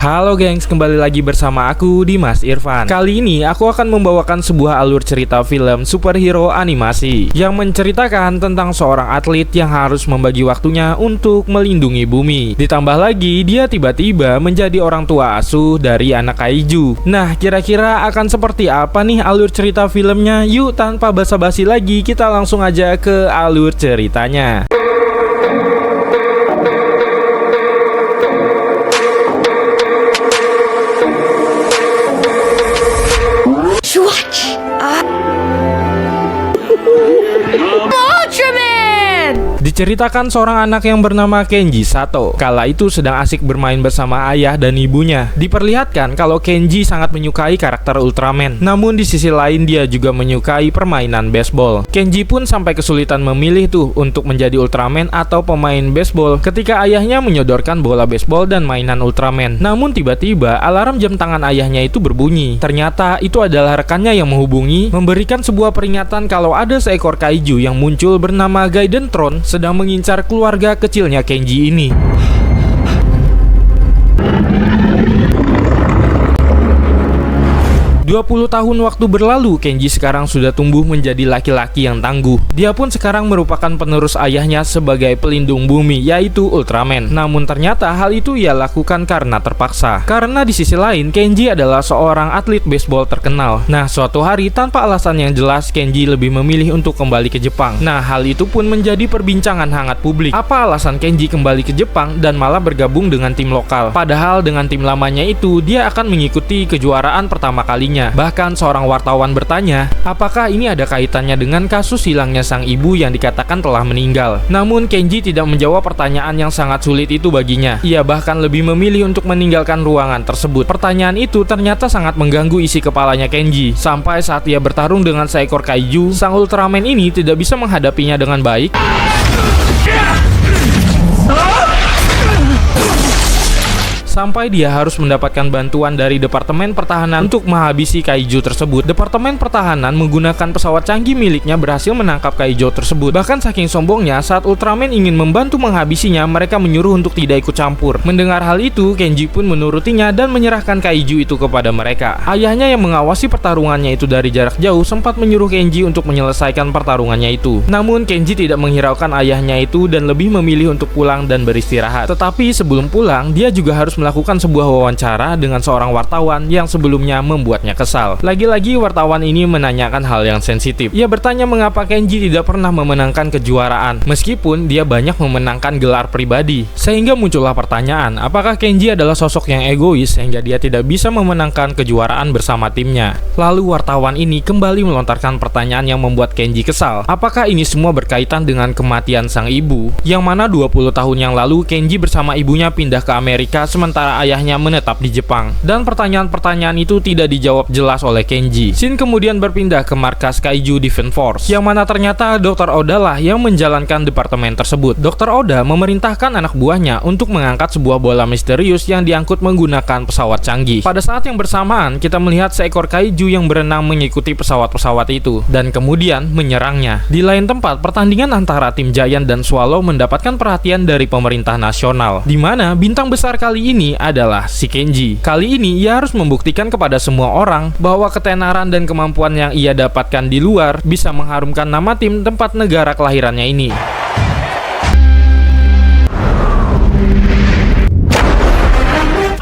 Halo gengs, kembali lagi bersama aku Dimas Irfan. Kali ini aku akan membawakan sebuah alur cerita film superhero animasi yang menceritakan tentang seorang atlet yang harus membagi waktunya untuk melindungi bumi. Ditambah lagi dia tiba-tiba menjadi orang tua asuh dari anak kaiju. Nah, kira-kira akan seperti apa nih alur cerita filmnya? Yuk, tanpa basa-basi lagi, kita langsung aja ke alur ceritanya. Diceritakan seorang anak yang bernama Kenji Sato kala itu sedang asik bermain bersama ayah dan ibunya. Diperlihatkan kalau Kenji sangat menyukai karakter Ultraman, namun di sisi lain dia juga menyukai permainan baseball. Kenji pun sampai kesulitan memilih tuh untuk menjadi Ultraman atau pemain baseball ketika ayahnya menyodorkan bola baseball dan mainan Ultraman. Namun tiba-tiba alarm jam tangan ayahnya itu berbunyi. Ternyata itu adalah rekannya yang menghubungi, memberikan sebuah peringatan kalau ada seekor kaiju yang muncul bernama Gaiden Tron sedang mengincar keluarga kecilnya Kenji ini. 20 tahun waktu berlalu, Kenji sekarang sudah tumbuh menjadi laki-laki yang tangguh. Dia pun sekarang merupakan penerus ayahnya sebagai pelindung bumi, yaitu Ultraman. Namun ternyata hal itu ia lakukan karena terpaksa. Karena di sisi lain, Kenji adalah seorang atlet baseball terkenal. Nah, suatu hari tanpa alasan yang jelas, Kenji lebih memilih untuk kembali ke Jepang. Nah, hal itu pun menjadi perbincangan hangat publik. Apa alasan Kenji kembali ke Jepang dan malah bergabung dengan tim lokal? Padahal dengan tim lamanya itu, dia akan mengikuti kejuaraan pertama kalinya. Bahkan seorang wartawan bertanya, apakah ini ada kaitannya dengan kasus hilangnya sang ibu yang dikatakan telah meninggal. Namun Kenji tidak menjawab pertanyaan yang sangat sulit itu baginya. Ia bahkan lebih memilih untuk meninggalkan ruangan tersebut. Pertanyaan itu ternyata sangat mengganggu isi kepalanya Kenji. Sampai saat ia bertarung dengan seekor kaiju, sang Ultraman ini tidak bisa menghadapinya dengan baik. Sampai dia harus mendapatkan bantuan dari Departemen Pertahanan untuk menghabisi kaiju tersebut. Departemen Pertahanan menggunakan pesawat canggih miliknya berhasil menangkap kaiju tersebut. Bahkan saking sombongnya, saat Ultraman ingin membantu menghabisinya, mereka menyuruh untuk tidak ikut campur. Mendengar hal itu, Kenji pun menurutinya dan menyerahkan kaiju itu kepada mereka. Ayahnya yang mengawasi pertarungannya itu dari jarak jauh sempat menyuruh Kenji untuk menyelesaikan pertarungannya itu. Namun Kenji tidak menghiraukan ayahnya itu dan lebih memilih untuk pulang dan beristirahat. Tetapi sebelum pulang, dia juga harus melakukan sebuah wawancara dengan seorang wartawan yang sebelumnya membuatnya kesal. Lagi-lagi wartawan ini menanyakan hal yang sensitif. Ia bertanya mengapa Kenji tidak pernah memenangkan kejuaraan, meskipun dia banyak memenangkan gelar pribadi. Sehingga muncullah pertanyaan, apakah Kenji adalah sosok yang egois sehingga dia tidak bisa memenangkan kejuaraan bersama timnya? Lalu wartawan ini kembali melontarkan pertanyaan yang membuat Kenji kesal. Apakah ini semua berkaitan dengan kematian sang ibu, yang mana 20 tahun yang lalu Kenji bersama ibunya pindah ke Amerika sementara ayahnya menetap di Jepang? Dan pertanyaan-pertanyaan itu tidak dijawab jelas oleh Kenji. Shin kemudian berpindah ke markas Kaiju Defense Force, yang mana ternyata Dr. Oda lah yang menjalankan departemen tersebut. Dr. Oda memerintahkan anak buahnya untuk mengangkat sebuah bola misterius yang diangkut menggunakan pesawat canggih. Pada saat yang bersamaan, kita melihat seekor kaiju yang berenang mengikuti pesawat-pesawat itu dan kemudian menyerangnya. Di lain tempat, pertandingan antara tim Giant dan Swallow mendapatkan perhatian dari pemerintah nasional, di mana bintang besar kali ini adalah si Kenji. Kali ini ia harus membuktikan kepada semua orang bahwa ketenaran dan kemampuan yang ia dapatkan di luar bisa mengharumkan nama tim tempat negara kelahirannya ini.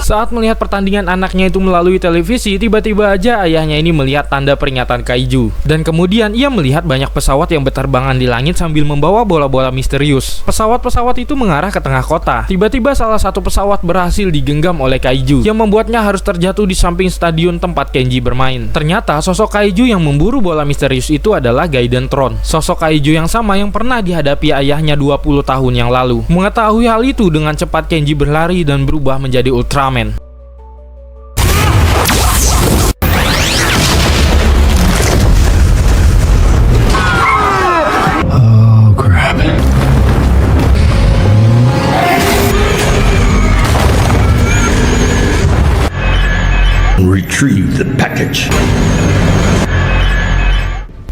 Saat melihat pertandingan anaknya itu melalui televisi, tiba-tiba aja ayahnya ini melihat tanda peringatan kaiju. Dan kemudian ia melihat banyak pesawat yang berterbangan di langit sambil membawa bola-bola misterius. Pesawat-pesawat itu mengarah ke tengah kota. Tiba-tiba salah satu pesawat berhasil digenggam oleh kaiju, yang membuatnya harus terjatuh di samping stadion tempat Kenji bermain. Ternyata sosok kaiju yang memburu bola misterius itu adalah Gaiden Tron, sosok kaiju yang sama yang pernah dihadapi ayahnya 20 tahun yang lalu. Mengetahui hal itu, dengan cepat Kenji berlari dan berubah menjadi Ultraman. Retrieve the package.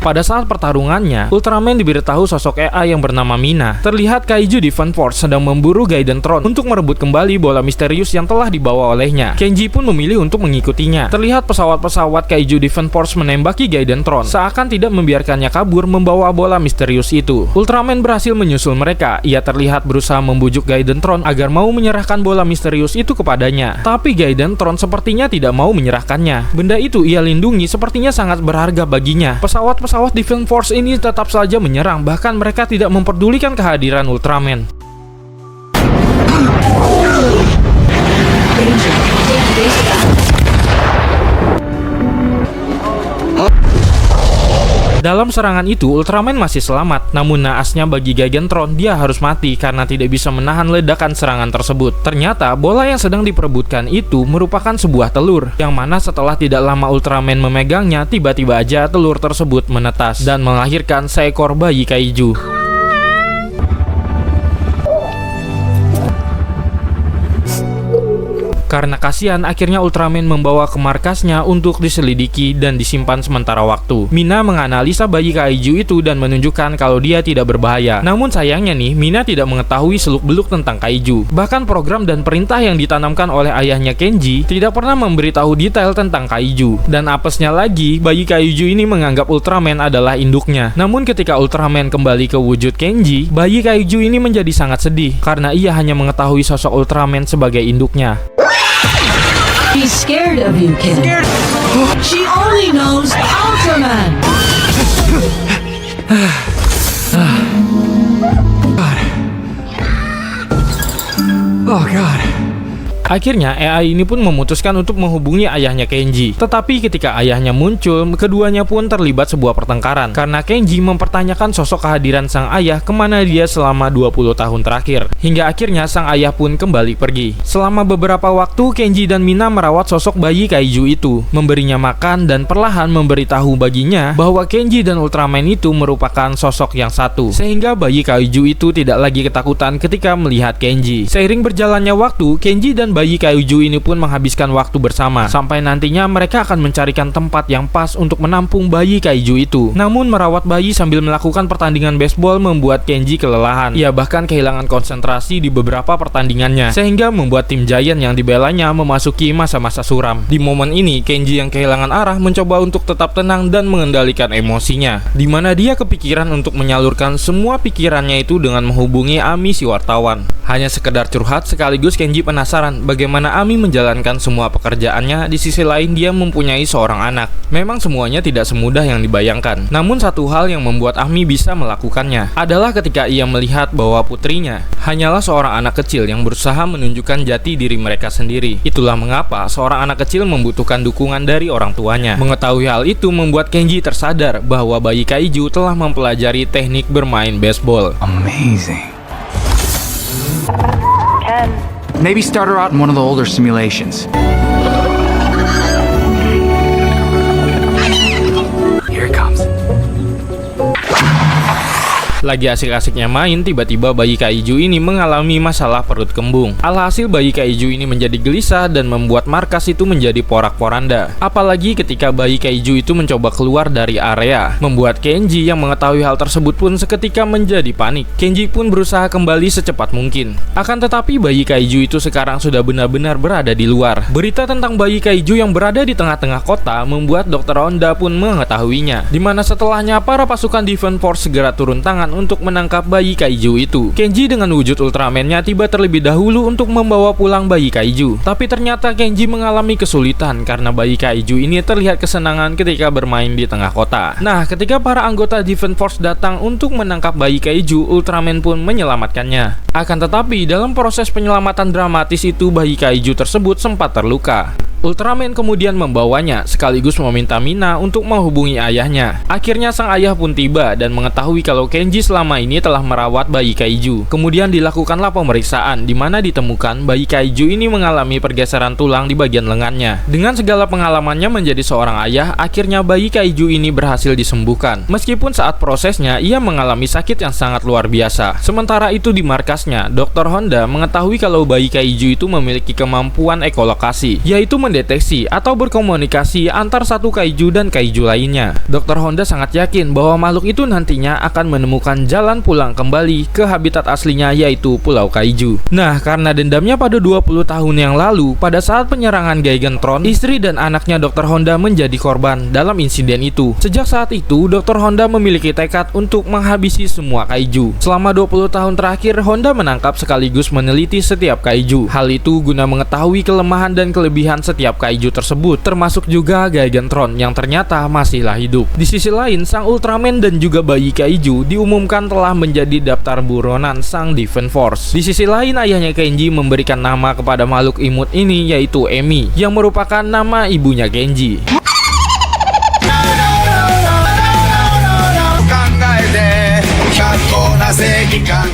Pada saat pertarungannya, Ultraman diberitahu sosok AI yang bernama Mina. Terlihat Kaiju Defense Force sedang memburu Gaiden Tron untuk merebut kembali bola misterius yang telah dibawa olehnya. Kenji pun memilih untuk mengikutinya. Terlihat pesawat-pesawat Kaiju Defense Force menembaki Gaiden Tron, seakan tidak membiarkannya kabur membawa bola misterius itu. Ultraman berhasil menyusul mereka. Ia terlihat berusaha membujuk Gaiden Tron agar mau menyerahkan bola misterius itu kepadanya. Tapi Gaiden Tron sepertinya tidak mau menyerahkannya. Benda itu ia lindungi sepertinya sangat berharga baginya. Pesawat-pesawat Defense Force ini tetap saja menyerang, bahkan mereka tidak memperdulikan kehadiran Ultraman. Dalam serangan itu, Ultraman masih selamat, namun naasnya bagi Gaiden Tron, dia harus mati karena tidak bisa menahan ledakan serangan tersebut. Ternyata, bola yang sedang diperebutkan itu merupakan sebuah telur, yang mana setelah tidak lama Ultraman memegangnya, tiba-tiba aja telur tersebut menetas dan melahirkan seekor bayi kaiju. Karena kasihan, akhirnya Ultraman membawa ke markasnya untuk diselidiki dan disimpan sementara waktu. Mina menganalisa bayi kaiju itu dan menunjukkan kalau dia tidak berbahaya. Namun sayangnya nih, Mina tidak mengetahui seluk-beluk tentang kaiju. Bahkan program dan perintah yang ditanamkan oleh ayahnya Kenji tidak pernah memberitahu detail tentang kaiju. Dan apesnya lagi, bayi kaiju ini menganggap Ultraman adalah induknya. Namun ketika Ultraman kembali ke wujud Kenji, bayi kaiju ini menjadi sangat sedih karena ia hanya mengetahui sosok Ultraman sebagai induknya. She's scared of you, kid. She only knows Ultraman. God. Oh God. Akhirnya AI ini pun memutuskan untuk menghubungi ayahnya Kenji. Tetapi ketika ayahnya muncul, keduanya pun terlibat sebuah pertengkaran karena Kenji mempertanyakan sosok kehadiran sang ayah kemana dia selama 20 tahun terakhir. Hingga akhirnya sang ayah pun kembali pergi. Selama beberapa waktu, Kenji dan Mina merawat sosok bayi kaiju itu, memberinya makan dan perlahan memberitahu baginya bahwa Kenji dan Ultraman itu merupakan sosok yang satu. Sehingga bayi kaiju itu tidak lagi ketakutan ketika melihat Kenji. Seiring berjalannya waktu, Kenji dan bayi kaiju ini pun menghabiskan waktu bersama sampai nantinya mereka akan mencarikan tempat yang pas untuk menampung bayi kaiju itu. Namun merawat bayi sambil melakukan pertandingan baseball membuat Kenji kelelahan. Ia bahkan kehilangan konsentrasi di beberapa pertandingannya sehingga membuat tim Giant yang dibelanya memasuki masa-masa suram. Di momen ini Kenji yang kehilangan arah mencoba untuk tetap tenang dan mengendalikan emosinya, di mana dia kepikiran untuk menyalurkan semua pikirannya itu dengan menghubungi Ami si wartawan. Hanya sekedar curhat sekaligus Kenji penasaran bagaimana Ami menjalankan semua pekerjaannya. Di sisi lain dia mempunyai seorang anak. Memang semuanya tidak semudah yang dibayangkan. Namun satu hal yang membuat Ami bisa melakukannya adalah ketika ia melihat bahwa putrinya hanyalah seorang anak kecil yang berusaha menunjukkan jati diri mereka sendiri. Itulah mengapa seorang anak kecil membutuhkan dukungan dari orang tuanya. Mengetahui hal itu membuat Kenji tersadar bahwa bayi kaiju telah mempelajari teknik bermain baseball. Amazing. Ken. Maybe start her out in one of the older simulations. Here it comes. Lagi asik-asiknya main, tiba-tiba bayi kaiju ini mengalami masalah perut kembung. Alhasil bayi kaiju ini menjadi gelisah dan membuat markas itu menjadi porak-poranda. Apalagi ketika bayi kaiju itu mencoba keluar dari area, membuat Kenji yang mengetahui hal tersebut pun seketika menjadi panik. Kenji pun berusaha kembali secepat mungkin. Akan tetapi bayi kaiju itu sekarang sudah benar-benar berada di luar. Berita tentang bayi kaiju yang berada di tengah-tengah kota membuat Dr. Honda pun mengetahuinya, dimana setelahnya para pasukan Defense Force segera turun tangan untuk menangkap bayi kaiju itu. Kenji dengan wujud Ultraman-nya tiba terlebih dahulu untuk membawa pulang bayi kaiju. Tapi ternyata Kenji mengalami kesulitan karena bayi kaiju ini terlihat kesenangan ketika bermain di tengah kota. Nah, ketika para anggota Defense Force datang untuk menangkap bayi kaiju, Ultraman pun menyelamatkannya. Akan tetapi dalam proses penyelamatan dramatis itu bayi kaiju tersebut sempat terluka. Ultraman kemudian membawanya sekaligus meminta Mina untuk menghubungi ayahnya. Akhirnya sang ayah pun tiba dan mengetahui kalau Kenji selama ini telah merawat bayi kaiju. Kemudian dilakukanlah pemeriksaan di mana ditemukan bayi kaiju ini mengalami pergeseran tulang di bagian lengannya. Dengan segala pengalamannya menjadi seorang ayah, akhirnya bayi kaiju ini berhasil disembuhkan. Meskipun saat prosesnya ia mengalami sakit yang sangat luar biasa. Sementara itu di markasnya, Dr. Honda mengetahui kalau bayi kaiju itu memiliki kemampuan ekolokasi, yaitu mendeteksi atau berkomunikasi antar satu kaiju dan kaiju lainnya. Dr. Honda sangat yakin bahwa makhluk itu nantinya akan menemukan jalan pulang kembali ke habitat aslinya, yaitu Pulau Kaiju. Nah, karena dendamnya pada 20 tahun yang lalu, pada saat penyerangan Gigantron, istri dan anaknya Dr. Honda menjadi korban dalam insiden itu. Sejak saat itu, Dr. Honda memiliki tekad untuk menghabisi semua kaiju. Selama 20 tahun terakhir, Honda menangkap sekaligus meneliti setiap kaiju. Hal itu guna mengetahui kelemahan dan kelebihan setiap kaiju tersebut, termasuk juga Gigantron yang ternyata masihlah hidup. Di sisi lain, sang Ultraman dan juga bayi kaiju diumumkan telah menjadi daftar buronan sang Defense Force. Di sisi lain, ayahnya Kenji memberikan nama kepada makhluk imut ini, yaitu Emi, yang merupakan nama ibunya Kenji.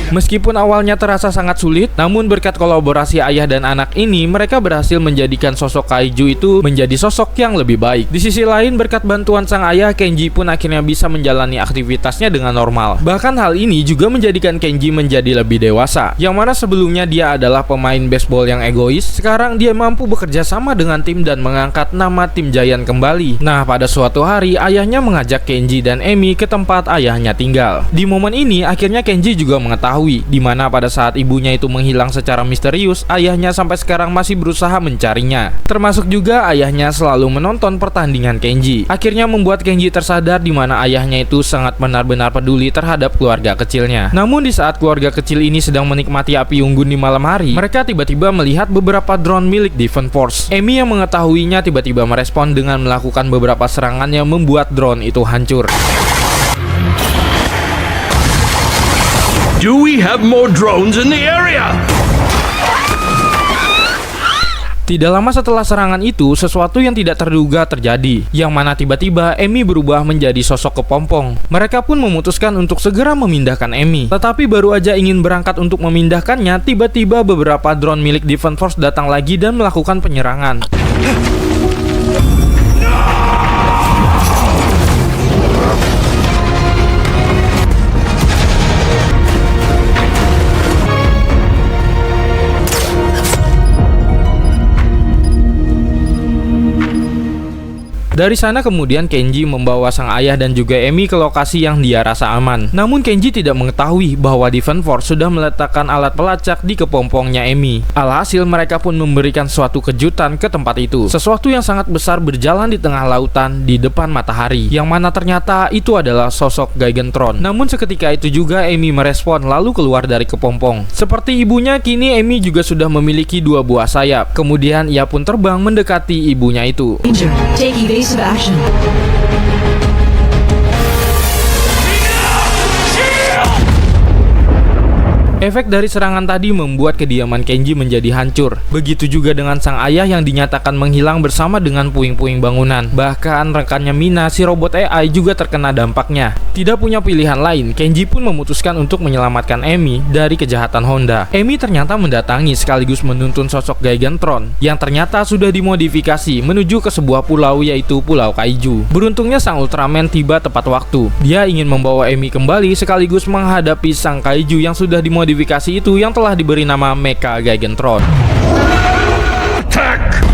Meskipun awalnya terasa sangat sulit, namun berkat kolaborasi ayah dan anak ini, mereka berhasil menjadikan sosok kaiju itu menjadi sosok yang lebih baik. Di sisi lain, berkat bantuan sang ayah, Kenji pun akhirnya bisa menjalani aktivitasnya dengan normal. Bahkan hal ini juga menjadikan Kenji menjadi lebih dewasa. Yang mana sebelumnya dia adalah pemain baseball yang egois, sekarang dia mampu bekerja sama dengan tim dan mengangkat nama tim Giant kembali. Nah, pada suatu hari, ayahnya mengajak Kenji dan Emi ke tempat ayahnya tinggal. Di momen ini, akhirnya Kenji juga mengetahui di mana pada saat ibunya itu menghilang secara misterius, ayahnya sampai sekarang masih berusaha mencarinya. Termasuk juga ayahnya selalu menonton pertandingan Kenji. Akhirnya membuat Kenji tersadar di mana ayahnya itu sangat benar-benar peduli terhadap keluarga kecilnya. Namun di saat keluarga kecil ini sedang menikmati api unggun di malam hari, mereka tiba-tiba melihat beberapa drone milik Defense Force. Emi yang mengetahuinya tiba-tiba merespon dengan melakukan beberapa serangan yang membuat drone itu hancur. Do we have more drones in the area? Tidak lama setelah serangan itu, sesuatu yang tidak terduga terjadi, yang mana tiba-tiba Emi berubah menjadi sosok kepompong. Mereka pun memutuskan untuk segera memindahkan Emi. Tetapi baru aja ingin berangkat untuk memindahkannya, tiba-tiba beberapa drone milik Defense Force datang lagi dan melakukan penyerangan. Dari sana kemudian Kenji membawa sang ayah dan juga Emi ke lokasi yang dia rasa aman. Namun Kenji tidak mengetahui bahwa Defense Force sudah meletakkan alat pelacak di kepompongnya Emi. Alhasil mereka pun memberikan suatu kejutan ke tempat itu. Sesuatu yang sangat besar berjalan di tengah lautan di depan matahari, yang mana ternyata itu adalah sosok Gigantron. Namun seketika itu juga Emi merespon lalu keluar dari kepompong. Seperti ibunya, kini Emi juga sudah memiliki 2 buah sayap. Kemudian ia pun terbang mendekati ibunya itu. Danger. Take evasive action. Efek dari serangan tadi membuat kediaman Kenji menjadi hancur. Begitu juga dengan sang ayah yang dinyatakan menghilang bersama dengan puing-puing bangunan. Bahkan rekannya Mina, si robot AI, juga terkena dampaknya. Tidak punya pilihan lain, Kenji pun memutuskan untuk menyelamatkan Emi dari kejahatan Honda. Emi ternyata mendatangi sekaligus menuntun sosok Gigantron yang ternyata sudah dimodifikasi menuju ke sebuah pulau, yaitu Pulau Kaiju. Beruntungnya sang Ultraman tiba tepat waktu. Dia ingin membawa Emi kembali sekaligus menghadapi sang Kaiju yang sudah dimodifikasi itu yang telah diberi nama Mecha Gigantron. Attack!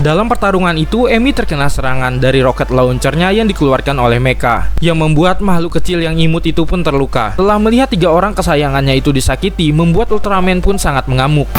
Dalam pertarungan itu, Emi terkena serangan dari roket launchernya yang dikeluarkan oleh Mecha, yang membuat makhluk kecil yang imut itu pun terluka. Setelah melihat 3 orang kesayangannya itu disakiti, membuat Ultraman pun sangat mengamuk.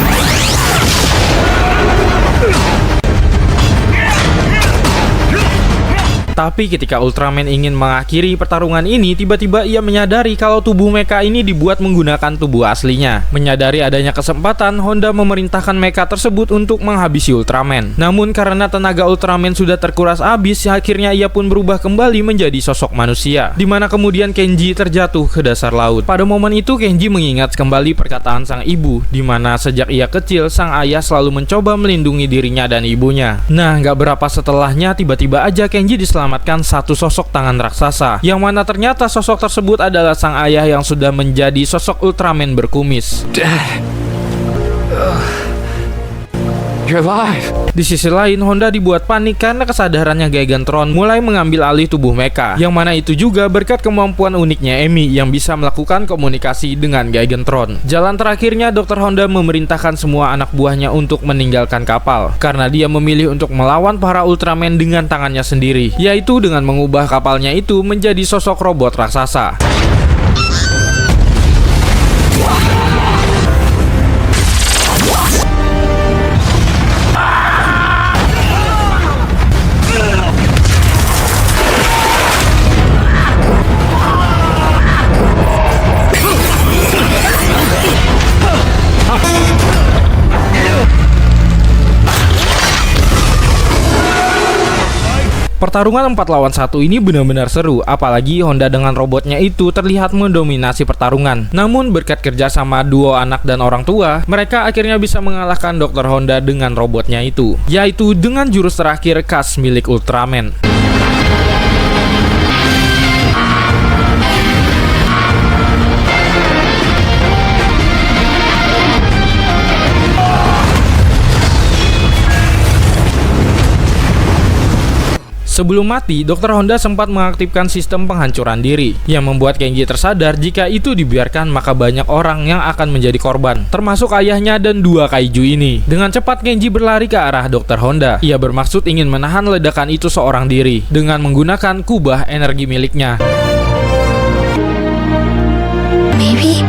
Tapi ketika Ultraman ingin mengakhiri pertarungan ini, tiba-tiba ia menyadari kalau tubuh Mecha ini dibuat menggunakan tubuh aslinya. Menyadari adanya kesempatan, Honda memerintahkan Mecha tersebut untuk menghabisi Ultraman. Namun karena tenaga Ultraman sudah terkuras habis, akhirnya ia pun berubah kembali menjadi sosok manusia. Dimana kemudian Kenji terjatuh ke dasar laut. Pada momen itu Kenji mengingat kembali perkataan sang ibu, dimana sejak ia kecil, sang ayah selalu mencoba melindungi dirinya dan ibunya. Nah, gak berapa setelahnya, tiba-tiba aja Kenji diselamatkan satu sosok tangan raksasa, yang mana ternyata sosok tersebut adalah sang ayah yang sudah menjadi sosok Ultraman berkumis. Dad. You're alive. Di sisi lain, Honda dibuat panik karena kesadarannya Gigantron mulai mengambil alih tubuh Mecha, yang mana itu juga berkat kemampuan uniknya Amy yang bisa melakukan komunikasi dengan Gigantron. Jalan terakhirnya, Dr. Honda memerintahkan semua anak buahnya untuk meninggalkan kapal, karena dia memilih untuk melawan para Ultraman dengan tangannya sendiri, yaitu dengan mengubah kapalnya itu menjadi sosok robot raksasa. Pertarungan 4 lawan 1 ini benar-benar seru, apalagi Honda dengan robotnya itu terlihat mendominasi pertarungan. Namun berkat kerjasama duo anak dan orang tua, mereka akhirnya bisa mengalahkan Dr. Honda dengan robotnya itu, yaitu dengan jurus terakhir khas milik Ultraman. Sebelum mati, Dr. Honda sempat mengaktifkan sistem penghancuran diri yang membuat Kenji tersadar jika itu dibiarkan maka banyak orang yang akan menjadi korban, termasuk ayahnya dan 2 kaiju ini. Dengan cepat Kenji berlari ke arah Dr. Honda. Ia bermaksud ingin menahan ledakan itu seorang diri dengan menggunakan kubah energi miliknya. Maybe.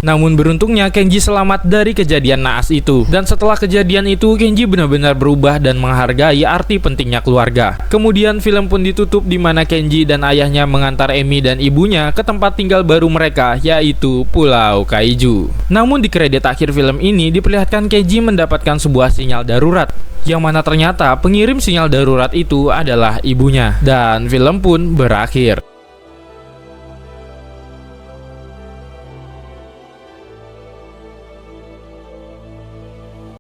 Namun beruntungnya Kenji selamat dari kejadian naas itu. Dan setelah kejadian itu, Kenji benar-benar berubah dan menghargai arti pentingnya keluarga. Kemudian film pun ditutup di mana Kenji dan ayahnya mengantar Amy dan ibunya ke tempat tinggal baru mereka, yaitu Pulau Kaiju. Namun di kredit akhir film ini diperlihatkan Kenji mendapatkan sebuah sinyal darurat, yang mana ternyata pengirim sinyal darurat itu adalah ibunya. Dan film pun berakhir.